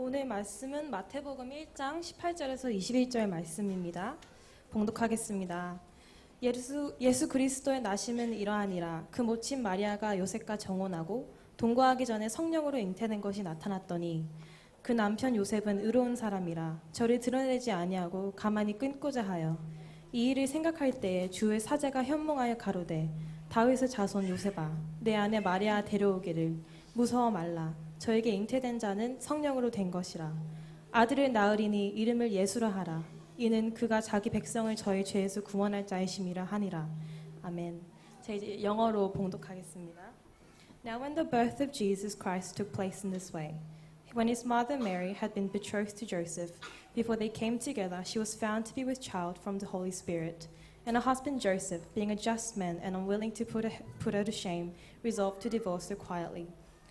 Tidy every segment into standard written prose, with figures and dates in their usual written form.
오늘 말씀은 마태복음 1장 18절에서 21절 말씀입니다. 봉독하겠습니다. 예수 그리스도의 나심은 이러하니라. 그 모친 마리아가 요셉과 정혼하고 동거하기 전에 성령으로 잉태된 것이 나타났더니 그 남편 요셉은 의로운 사람이라 저를 드러내지 아니하고 가만히 끊고자 하여 이 일을 생각할 때에 주의 사제가 현몽하여 가로되 다윗의 자손 요셉아 내 아내 마리아 데려오기를 무서워 말라. 저에게 잉태된 자는 성령으로 된 것이라. 아들을 낳으리니 이름을 예수라 하라. 이는 그가 자기 백성을 저희 죄에서 구원할 자이심이라 하니라. 아멘. 자, 이제 영어로 봉독하겠습니다. Now when the birth of Jesus Christ took place in this way, when his mother Mary had been betrothed to Joseph, before they came together, she was found to be with child from the Holy Spirit. And her husband Joseph, being a just man and unwilling to put her to shame, resolved to divorce her quietly.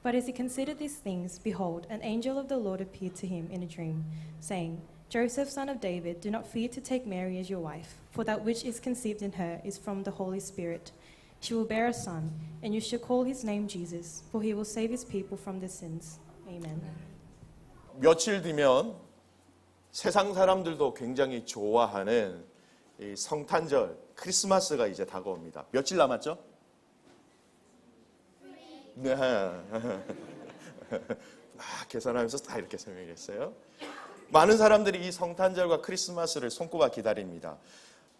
But as he considered these things, behold, an angel of the Lord appeared to him in a dream, saying, Joseph, son of David, do not fear to take Mary as your wife, for that which is conceived in her is from the Holy Spirit. She will bear a son, and you shall call his name Jesus, for he will save his people from their sins. Amen. 며칠 뒤면 세상 사람들도 굉장히 좋아하는 이 성탄절 크리스마스가 이제 다가옵니다. 며칠 남았죠? 네. 계산하면서 다 이렇게 설명했어요. 많은 사람들이 이 성탄절과 크리스마스를 손꼽아 기다립니다.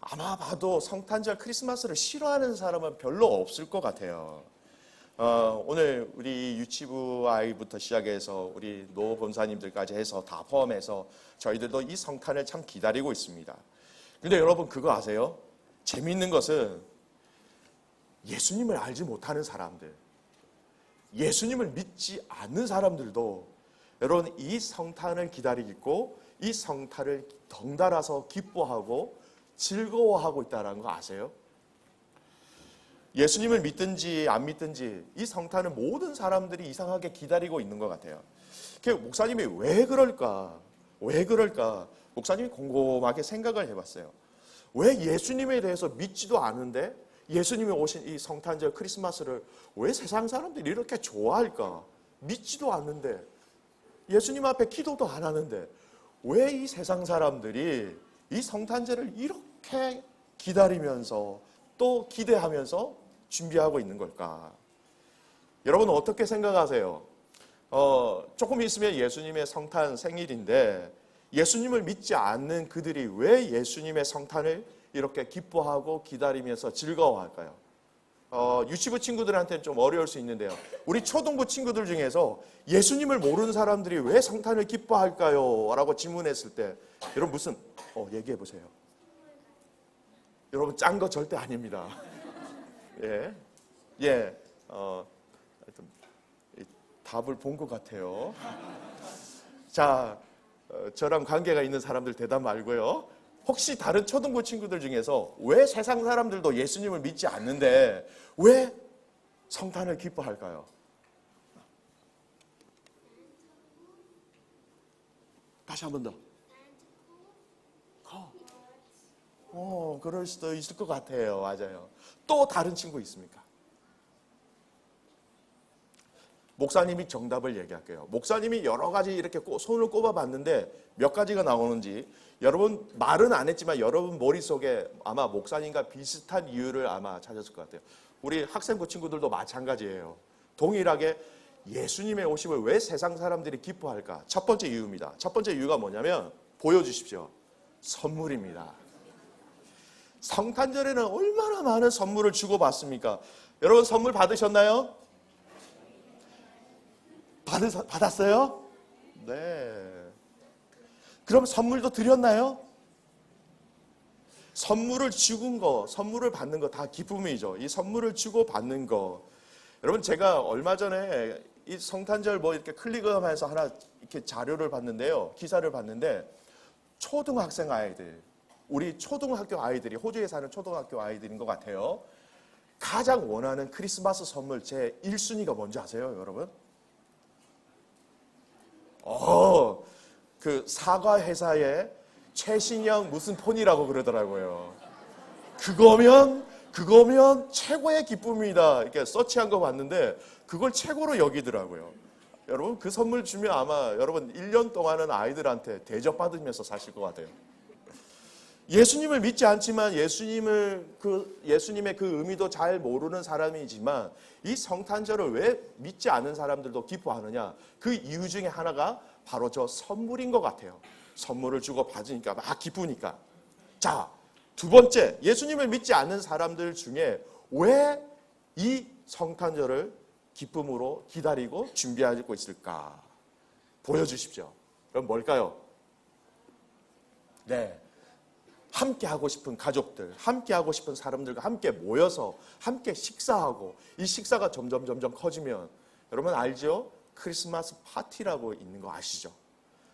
아마 봐도 성탄절 크리스마스를 싫어하는 사람은 별로 없을 것 같아요. 오늘 우리 유치부 아이부터 시작해서 우리 노 본사님들까지 해서 다 포함해서 저희들도 이 성탄을 참 기다리고 있습니다. 근데 여러분 그거 아세요? 재미있는 것은 예수님을 알지 못하는 사람들, 예수님을 믿지 않는 사람들도 여러분 이 성탄을 기다리고 이 성탄을 덩달아서 기뻐하고 즐거워하고 있다는 거 아세요? 예수님을 믿든지 안 믿든지 이 성탄을 모든 사람들이 이상하게 기다리고 있는 것 같아요. 목사님이 왜 그럴까? 목사님이 곰곰하게 생각을 해봤어요. 왜 예수님에 대해서 믿지도 않은데 예수님이 오신 이 성탄절 크리스마스를 왜 세상 사람들이 이렇게 좋아할까? 믿지도 않는데 예수님 앞에 기도도 안 하는데 왜 이 세상 사람들이 이 성탄절을 이렇게 기다리면서 또 기대하면서 준비하고 있는 걸까? 여러분은 어떻게 생각하세요? 조금 있으면 예수님의 성탄 생일인데 예수님을 믿지 않는 그들이 왜 예수님의 성탄을 이렇게 기뻐하고 기다리면서 즐거워할까요? 유치부 친구들한테는 좀 어려울 수 있는데요. 우리 초등부 친구들 중에서 예수님을 모르는 사람들이 왜 성탄을 기뻐할까요? 라고 질문했을 때 여러분 무슨 얘기해 보세요. 여러분 짠 거 절대 아닙니다. 하여튼 답을 본 것 같아요. 자, 저랑 관계가 있는 사람들 대답 말고요. 혹시 다른 초등부 친구들 중에서 왜 세상 사람들도 예수님을 믿지 않는데 왜 성탄을 기뻐할까요? 다시 한 번 더. 그럴 수도 있을 것 같아요. 맞아요. 또 다른 친구 있습니까? 목사님이 정답을 얘기할게요. 목사님이 여러 가지 이렇게 손을 꼽아봤는데 몇 가지가 나오는지 여러분 말은 안 했지만 여러분 머릿속에 아마 목사님과 비슷한 이유를 아마 찾았을 것 같아요. 우리 학생부 친구들도 마찬가지예요. 동일하게 예수님의 오심을 왜 세상 사람들이 기뻐할까? 첫 번째 이유입니다. 첫 번째 이유가 뭐냐면 보여주십시오. 선물입니다. 성탄절에는 얼마나 많은 선물을 주고받습니까? 여러분 선물 받으셨나요? 받았어요? 네. 그럼 선물도 드렸나요? 선물을 주는 거, 선물을 받는 거 다 기쁨이죠. 이 선물을 주고 받는 거. 여러분 제가 얼마 전에 이 성탄절 이렇게 클릭하면서 하나 이렇게 자료를 봤는데요. 기사를 봤는데 초등학생 아이들, 우리 초등학교 아이들이 호주에 사는 초등학교 아이들인 것 같아요. 가장 원하는 크리스마스 선물 제 1순위가 뭔지 아세요, 여러분? 그 사과 회사의 최신형 무슨 폰이라고 그러더라고요. 그거면 최고의 기쁨이다. 이렇게 서치한 거 봤는데 그걸 최고로 여기더라고요. 여러분 그 선물 주면 아마 여러분 1년 동안은 아이들한테 대접받으면서 사실 것 같아요. 예수님을 믿지 않지만 예수님의 그 의미도 잘 모르는 사람이지만 이 성탄절을 왜 믿지 않은 사람들도 기뻐하느냐? 그 이유 중에 하나가 바로 저 선물인 것 같아요. 선물을 주고 받으니까 막 기쁘니까. 자, 두 번째, 예수님을 믿지 않는 사람들 중에 왜 이 성탄절을 기쁨으로 기다리고 준비하고 있을까? 보여주십시오. 그럼 뭘까요? 네. 함께 하고 싶은 가족들, 함께 하고 싶은 사람들과 함께 모여서 함께 식사하고 이 식사가 점점 커지면 여러분 알죠? 크리스마스 파티라고 있는 거 아시죠?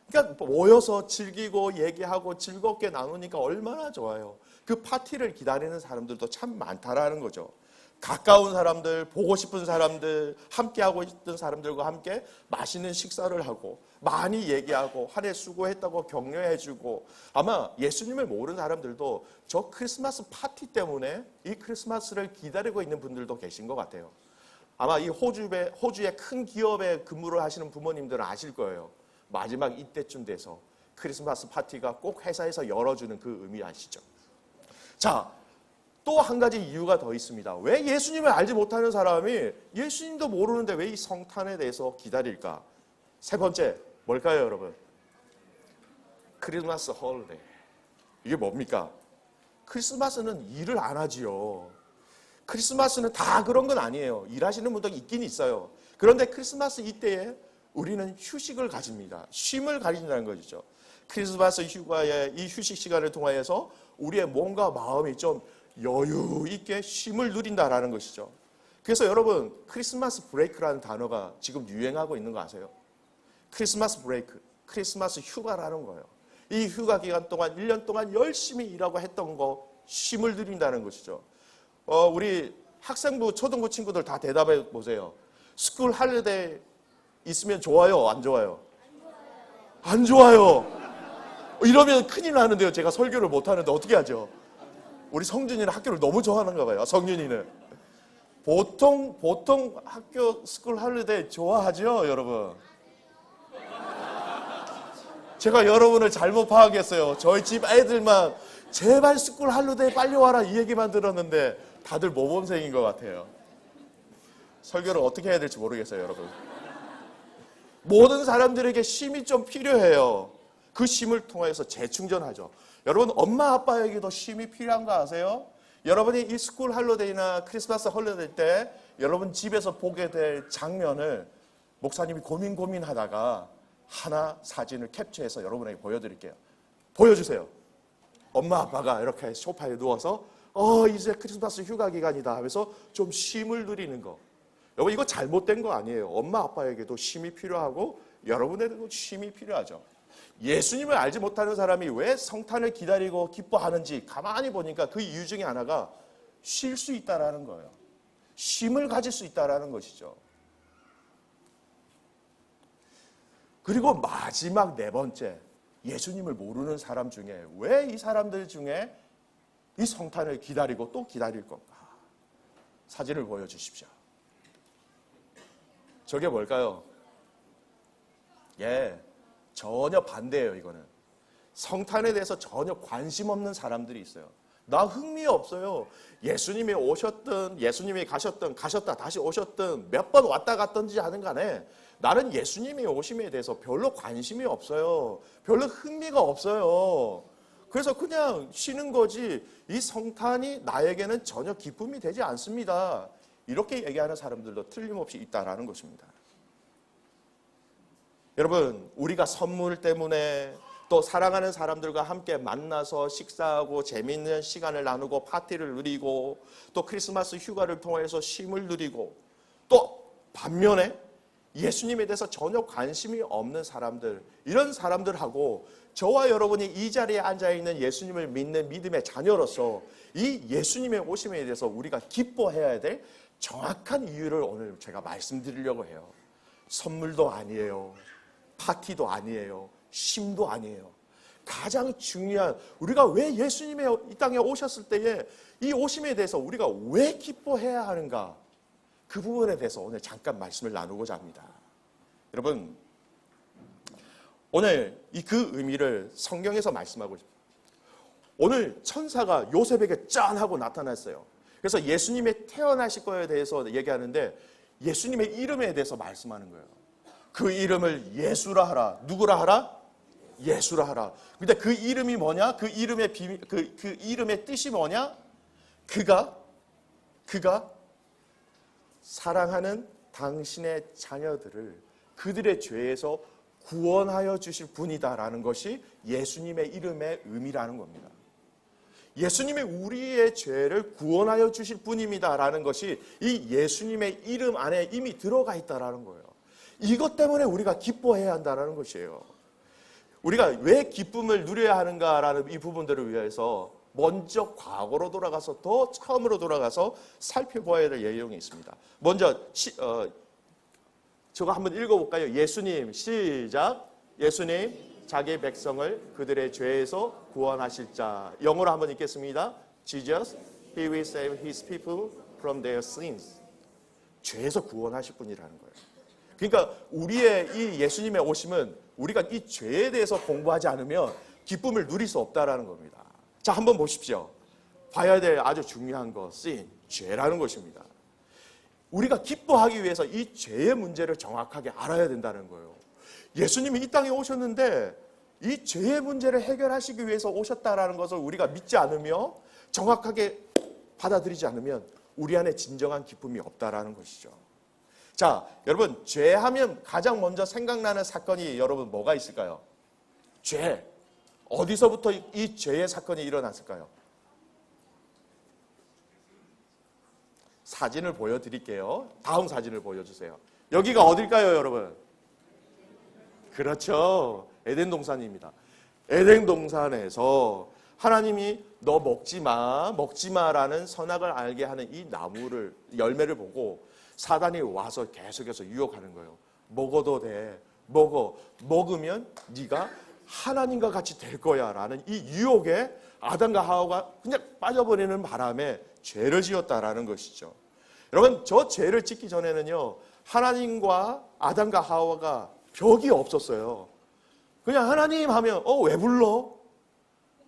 그러니까 모여서 즐기고 얘기하고 즐겁게 나누니까 얼마나 좋아요. 그 파티를 기다리는 사람들도 참 많다라는 거죠. 가까운 사람들, 보고 싶은 사람들, 함께 하고 있던 사람들과 함께 맛있는 식사를 하고 많이 얘기하고 한 해 수고했다고 격려해주고 아마 예수님을 모르는 사람들도 저 크리스마스 파티 때문에 이 크리스마스를 기다리고 있는 분들도 계신 것 같아요. 아마 이 호주의 큰 기업에 근무를 하시는 부모님들은 아실 거예요. 마지막 이때쯤 돼서 크리스마스 파티가 꼭 회사에서 열어주는 그 의미 아시죠? 자, 또 한 가지 이유가 더 있습니다. 왜 예수님을 알지 못하는 사람이 예수님도 모르는데 왜 이 성탄에 대해서 기다릴까? 세 번째, 뭘까요, 여러분? 크리스마스 홀리데이. 이게 뭡니까? 크리스마스는 일을 안 하지요. 크리스마스는 다 그런 건 아니에요. 일하시는 분도 있긴 있어요. 그런데 크리스마스 이때에 우리는 휴식을 가집니다. 쉼을 가진다는 것이죠. 크리스마스 휴가의 이 휴식 시간을 통하여서 우리의 몸과 마음이 좀 여유 있게 쉼을 누린다라는 것이죠. 그래서 여러분 크리스마스 브레이크라는 단어가 지금 유행하고 있는 거 아세요? 크리스마스 브레이크, 크리스마스 휴가라는 거예요. 이 휴가 기간 동안 1년 동안 열심히 일하고 했던 거 쉼을 누린다는 것이죠. 우리 학생부 초등부 친구들 다 대답해 보세요. 스쿨 할리데이 있으면 좋아요, 안 좋아요? 안 좋아요. 이러면 큰일 나는데요. 제가 설교를 못 하는데 어떻게 하죠? 우리 성준이는 학교를 너무 좋아하는가 봐요. 성준이는 보통 학교 스쿨 할리데이 좋아하죠, 여러분? 제가 여러분을 잘못 파악했어요. 저희 집 애들만 제발 스쿨 할리데이 빨리 와라 이 얘기만 들었는데 다들 모범생인 것 같아요. 설교를 어떻게 해야 될지 모르겠어요, 여러분. 모든 사람들에게 쉼이 좀 필요해요. 그 쉼을 통해서 재충전하죠. 여러분 엄마 아빠에게도 쉼이 필요한 거 아세요? 여러분이 이 스쿨 할리데이나 크리스마스 홀리데이 때 여러분 집에서 보게 될 장면을 목사님이 고민하다가 하나 사진을 캡처해서 여러분에게 보여드릴게요. 보여주세요. 엄마 아빠가 이렇게 소파에 누워서 이제 크리스마스 휴가 기간이다 하면서 좀 쉼을 누리는 거. 여러분 이거 잘못된 거 아니에요. 엄마 아빠에게도 쉼이 필요하고 여러분에게도 쉼이 필요하죠. 예수님을 알지 못하는 사람이 왜 성탄을 기다리고 기뻐하는지 가만히 보니까 그 이유 중에 하나가 쉴 수 있다라는 거예요. 쉼을 가질 수 있다라는 것이죠. 그리고 마지막 네 번째, 예수님을 모르는 사람 중에 왜 이 사람들 중에 이 성탄을 기다리고 또 기다릴 건가? 사진을 보여주십시오. 저게 뭘까요? 전혀 반대예요, 이거는. 성탄에 대해서 전혀 관심 없는 사람들이 있어요. 나 흥미 없어요. 예수님이 오셨든 예수님이 가셨다 다시 오셨든 몇 번 왔다 갔든지 하는 간에 나는 예수님이 오심에 대해서 별로 관심이 없어요. 별로 흥미가 없어요. 그래서 그냥 쉬는 거지 이 성탄이 나에게는 전혀 기쁨이 되지 않습니다. 이렇게 얘기하는 사람들도 틀림없이 있다라는 것입니다. 여러분 우리가 선물 때문에 또 사랑하는 사람들과 함께 만나서 식사하고 재미있는 시간을 나누고 파티를 누리고 또 크리스마스 휴가를 통해서 쉼을 누리고 또 반면에 예수님에 대해서 전혀 관심이 없는 사람들 이런 사람들하고 저와 여러분이 이 자리에 앉아있는 예수님을 믿는 믿음의 자녀로서 이 예수님의 오심에 대해서 우리가 기뻐해야 될 정확한 이유를 오늘 제가 말씀드리려고 해요. 선물도 아니에요. 파티도 아니에요. 쉼도 아니에요. 가장 중요한 우리가 왜 예수님의 이 땅에 오셨을 때에 이 오심에 대해서 우리가 왜 기뻐해야 하는가 그 부분에 대해서 오늘 잠깐 말씀을 나누고자 합니다. 여러분, 오늘 그 의미를 성경에서 말씀하고 싶어요. 오늘 천사가 요셉에게 짠 하고 나타났어요. 그래서 예수님의 태어나실 거에 대해서 얘기하는데 예수님의 이름에 대해서 말씀하는 거예요. 그 이름을 예수라 하라. 누구라 하라? 예수라 하라. 근데 그 이름이 뭐냐? 그 이름의 그 이름의 뜻이 뭐냐? 그가 사랑하는 당신의 자녀들을 그들의 죄에서 구원하여 주실 분이다라는 것이 예수님의 이름의 의미라는 겁니다. 예수님이 우리의 죄를 구원하여 주실 분입니다라는 것이 이 예수님의 이름 안에 이미 들어가 있다라는 거예요. 이것 때문에 우리가 기뻐해야 한다라는 것이에요. 우리가 왜 기쁨을 누려야 하는가라는 이 부분들을 위해서 먼저 과거로 돌아가서 더 처음으로 돌아가서 살펴봐야 될 내용이 있습니다. 먼저 저거 한번 읽어볼까요? 예수님 시작. 예수님 자기 백성을 그들의 죄에서 구원하실 자. 영어로 한번 읽겠습니다. Jesus, He will save His people from their sins. 죄에서 구원하실 분이라는 거예요. 그러니까 우리의 이 예수님의 오심은 우리가 이 죄에 대해서 공부하지 않으면 기쁨을 누릴 수 없다라는 겁니다. 자, 한번 보십시오. 봐야 될 아주 중요한 것이 죄라는 것입니다. 우리가 기뻐하기 위해서 이 죄의 문제를 정확하게 알아야 된다는 거예요. 예수님이 이 땅에 오셨는데 이 죄의 문제를 해결하시기 위해서 오셨다라는 것을 우리가 믿지 않으며 정확하게 받아들이지 않으면 우리 안에 진정한 기쁨이 없다라는 것이죠. 자, 여러분, 죄하면 가장 먼저 생각나는 사건이 여러분 뭐가 있을까요? 죄. 어디서부터 이 죄의 사건이 일어났을까요? 사진을 보여드릴게요. 다음 사진을 보여주세요. 여기가 어딜까요, 여러분? 그렇죠. 에덴 동산입니다. 에덴 동산에서 하나님이 너 먹지 마라는 선악을 알게 하는 이 나무를 열매를 보고 사단이 와서 계속해서 유혹하는 거예요. 먹어도 돼. 먹으면 네가 하나님과 같이 될 거야라는 이 유혹에 아담과 하와가 그냥 빠져버리는 바람에 죄를 지었다라는 것이죠. 여러분, 저 죄를 짓기 전에는요, 하나님과 아담과 하와가 벽이 없었어요. 그냥 하나님 하면 왜 불러?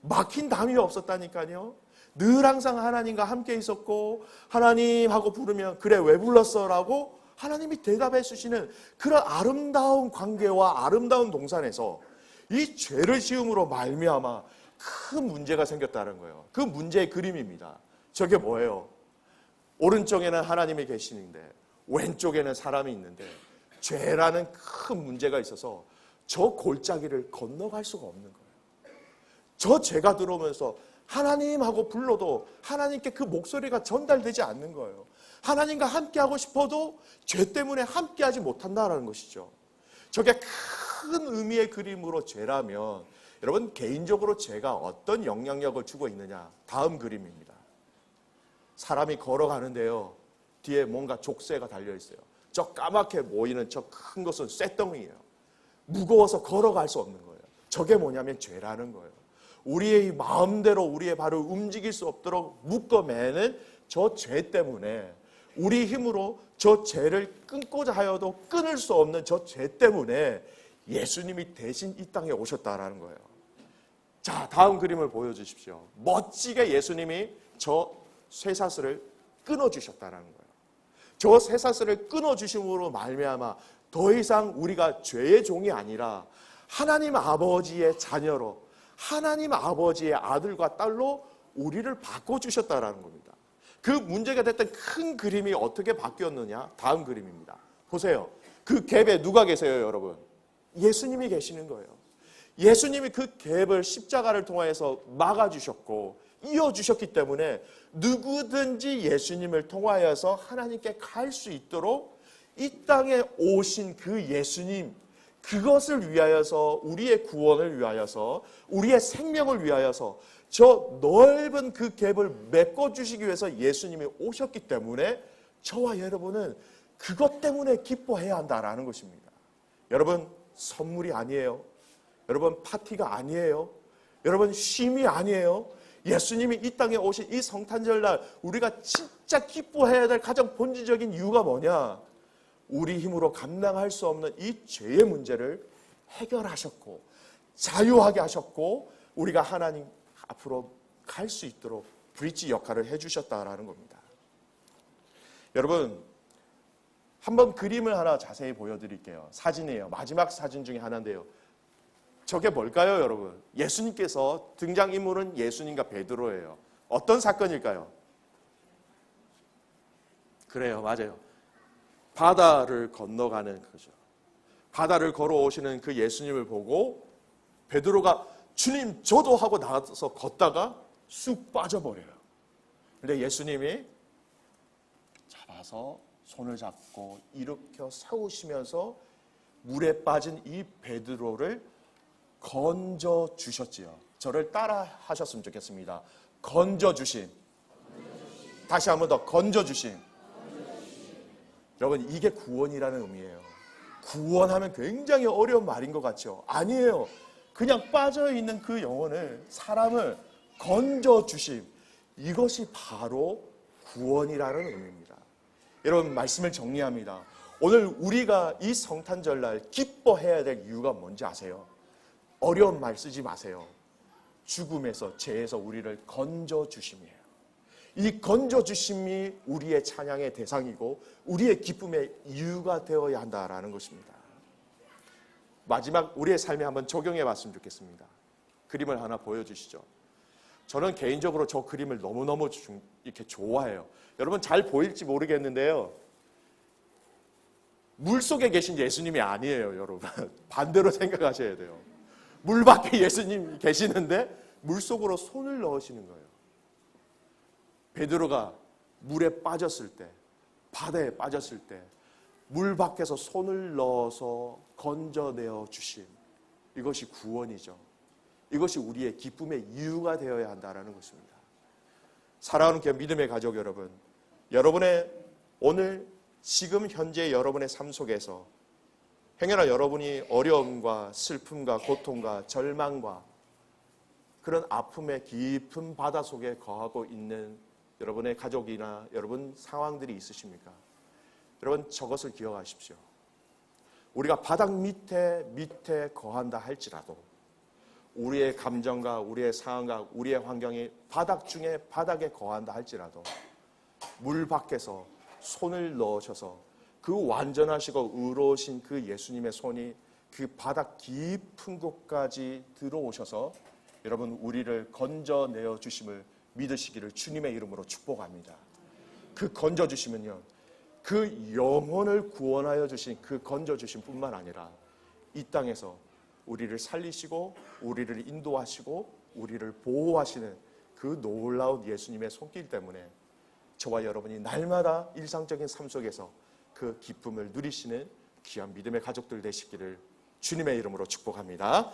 막힌 담이 없었다니까요. 늘 항상 하나님과 함께 있었고 하나님 하고 부르면 그래 왜 불렀어? 라고 하나님이 대답해 주시는 그런 아름다운 관계와 아름다운 동산에서 이 죄를 지음으로 말미암아 큰 문제가 생겼다는 거예요. 그 문제의 그림입니다. 저게 뭐예요? 오른쪽에는 하나님이 계시는데 왼쪽에는 사람이 있는데 죄라는 큰 문제가 있어서 저 골짜기를 건너갈 수가 없는 거예요. 저 죄가 들어오면서 하나님하고 불러도 하나님께 그 목소리가 전달되지 않는 거예요. 하나님과 함께하고 싶어도 죄 때문에 함께하지 못한다는 것이죠. 저게 큰 의미의 그림으로 죄라면 여러분, 개인적으로 죄가 어떤 영향력을 주고 있느냐? 다음 그림입니다. 사람이 걸어가는데요, 뒤에 뭔가 족쇄가 달려있어요. 저 까맣게 보이는 저 큰 것은 쇳덩이에요. 무거워서 걸어갈 수 없는 거예요. 저게 뭐냐면 죄라는 거예요. 우리의 마음대로 우리의 발을 움직일 수 없도록 묶어매는 저 죄 때문에, 우리 힘으로 저 죄를 끊고자 하여도 끊을 수 없는 저 죄 때문에 예수님이 대신 이 땅에 오셨다라는 거예요. 자, 다음 그림을 보여주십시오. 멋지게 예수님이 저 쇠사슬을 끊어주셨다라는 거예요. 저 쇠사슬을 끊어주심으로 말미암아 더 이상 우리가 죄의 종이 아니라 하나님 아버지의 자녀로, 하나님 아버지의 아들과 딸로 우리를 바꿔주셨다라는 겁니다. 그 문제가 됐던 큰 그림이 어떻게 바뀌었느냐? 다음 그림입니다. 보세요. 그 갭에 누가 계세요, 여러분? 예수님이 계시는 거예요. 예수님이 그 갭을 십자가를 통해서 막아주셨고 이어주셨기 때문에 누구든지 예수님을 통하여서 하나님께 갈 수 있도록 이 땅에 오신 그 예수님, 그것을 위하여서, 우리의 구원을 위하여서, 우리의 생명을 위하여서 저 넓은 그 갭을 메꿔주시기 위해서 예수님이 오셨기 때문에 저와 여러분은 그것 때문에 기뻐해야 한다라는 것입니다. 여러분, 선물이 아니에요. 여러분, 파티가 아니에요. 여러분, 쉼이 아니에요. 예수님이 이 땅에 오신 이 성탄절날 우리가 진짜 기뻐해야 될 가장 본질적인 이유가 뭐냐? 우리 힘으로 감당할 수 없는 이 죄의 문제를 해결하셨고 자유하게 하셨고 우리가 하나님 앞으로 갈 수 있도록 브릿지 역할을 해주셨다라는 겁니다. 여러분, 한번 그림을 하나 자세히 보여드릴게요. 사진이에요. 마지막 사진 중에 하나인데요. 저게 뭘까요, 여러분? 예수님께서 등장인물은 예수님과 베드로예요. 어떤 사건일까요? 그래요, 맞아요. 바다를 건너가는 거죠. 바다를 걸어오시는 그 예수님을 보고 베드로가 주님 저도 하고 나가서 걷다가 쑥 빠져버려요. 근데 예수님이 잡아서 손을 잡고 일으켜 세우시면서 물에 빠진 이 베드로를 건져 주셨지요. 저를 따라 하셨으면 좋겠습니다. 건져 주심. 다시 한 번 더 건져 주심. 여러분, 이게 구원이라는 의미예요. 구원하면 굉장히 어려운 말인 것 같죠? 아니에요. 그냥 빠져있는 그 영혼을, 사람을 건져 주심. 이것이 바로 구원이라는 의미입니다. 여러분, 말씀을 정리합니다. 오늘 우리가 이 성탄절날 기뻐해야 될 이유가 뭔지 아세요? 어려운 말 쓰지 마세요. 죽음에서, 죄에서 우리를 건져 주심이에요. 이 건져 주심이 우리의 찬양의 대상이고 우리의 기쁨의 이유가 되어야 한다라는 것입니다. 마지막 우리의 삶에 한번 적용해 봤으면 좋겠습니다. 그림을 하나 보여주시죠. 저는 개인적으로 저 그림을 너무너무 이렇게 좋아해요. 여러분 잘 보일지 모르겠는데요. 물 속에 계신 예수님이 아니에요, 여러분. 반대로 생각하셔야 돼요. 물 밖에 예수님 계시는데 물 속으로 손을 넣으시는 거예요. 베드로가 물에 빠졌을 때, 바다에 빠졌을 때 물 밖에서 손을 넣어서 건져내어 주심. 이것이 구원이죠. 이것이 우리의 기쁨의 이유가 되어야 한다는 것입니다. 사랑하는 교회 믿음의 가족 여러분, 여러분의 오늘 지금 현재 여러분의 삶 속에서 행여나 여러분이 어려움과 슬픔과 고통과 절망과 그런 아픔의 깊은 바다 속에 거하고 있는 여러분의 가족이나 여러분 상황들이 있으십니까? 여러분 저것을 기억하십시오. 우리가 바닥 밑에 거한다 할지라도 우리의 감정과 우리의 상황과 우리의 환경이 바닥 중에 바닥에 거한다 할지라도 물 밖에서 손을 넣으셔서 그 완전하시고 의로우신 그 예수님의 손이 그 바닥 깊은 곳까지 들어오셔서 여러분 우리를 건져내어 주심을 믿으시기를 주님의 이름으로 축복합니다. 그 건져주시면요, 그 영혼을 구원하여 주신 그 건져주심 뿐만 아니라 이 땅에서 우리를 살리시고 우리를 인도하시고 우리를 보호하시는 그 놀라운 예수님의 손길 때문에 저와 여러분이 날마다 일상적인 삶 속에서 그 기쁨을 누리시는 귀한 믿음의 가족들 되시기를 주님의 이름으로 축복합니다.